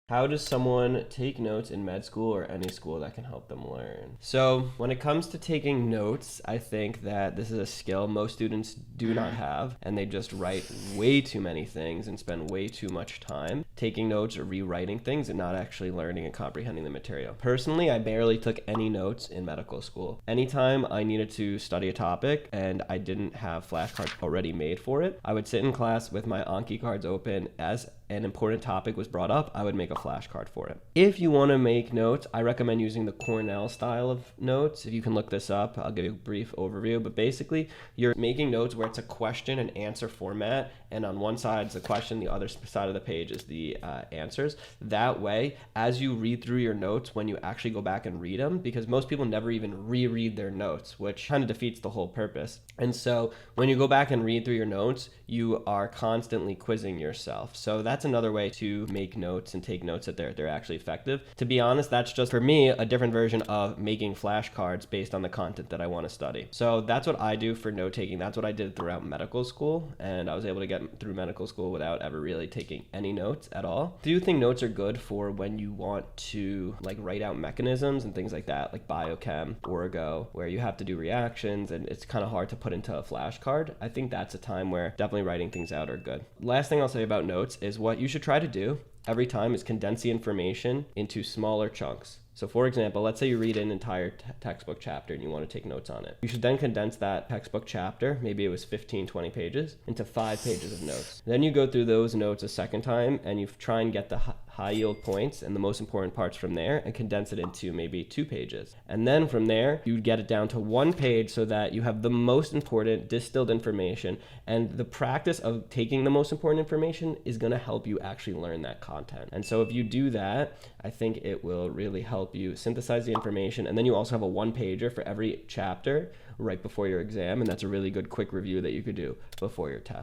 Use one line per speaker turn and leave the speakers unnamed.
How does someone take notes in med school or any school that can help them learn? So when it comes to taking notes, I think that this is a skill most students do not have, and they just write way too many things and spend way too much time taking notes or rewriting things and not actually learning and comprehending the material. Personally, I barely took any notes in medical school. Anytime I needed to study a topic and I didn't have flashcards already made for it, I would sit in class with my Anki cards open. As an important topic was brought up, I would make a flashcard for it. If you want to make notes, I recommend using the Cornell style of notes. If you can look this up, I'll give you a brief overview, but basically you're making notes where it's a question and answer format, and on one side is the question, the other side of the page is the answers. That way, as you read through your notes, when you actually go back and read them, because most people never even reread their notes, which kind of defeats the whole purpose. And so when you go back and read through your notes, you are constantly quizzing yourself. So that's another way to make notes and take notes that they're actually effective. To be honest, that's just, for me, a different version of making flashcards based on the content that I want to study. So that's what I do for note taking. That's what I did throughout medical school, and I was able to get through medical school without ever really taking any notes at all. Do you think notes are good for when you want to write out mechanisms and things like that, like biochem, orgo, where you have to do reactions and it's kind of hard to put into a flashcard? I think that's a time where definitely writing things out are good. Last thing I'll say about notes is what you should try to do every time is condense the information into smaller chunks. So for example, let's say you read an entire textbook chapter and you want to take notes on it. You should then condense that textbook chapter, maybe it was 15, 20 pages, into 5 pages of notes. Then you go through those notes a second time and you try and get the high yield points and the most important parts from there and condense it into maybe 2 pages. And then from there, you get it down to 1 page so that you have the most important distilled information. And the practice of taking the most important information is going to help you actually learn that content. And so if you do that, I think it will really help you synthesize the information. And then you also have a 1-pager for every chapter right before your exam. And that's a really good quick review that you could do before your test.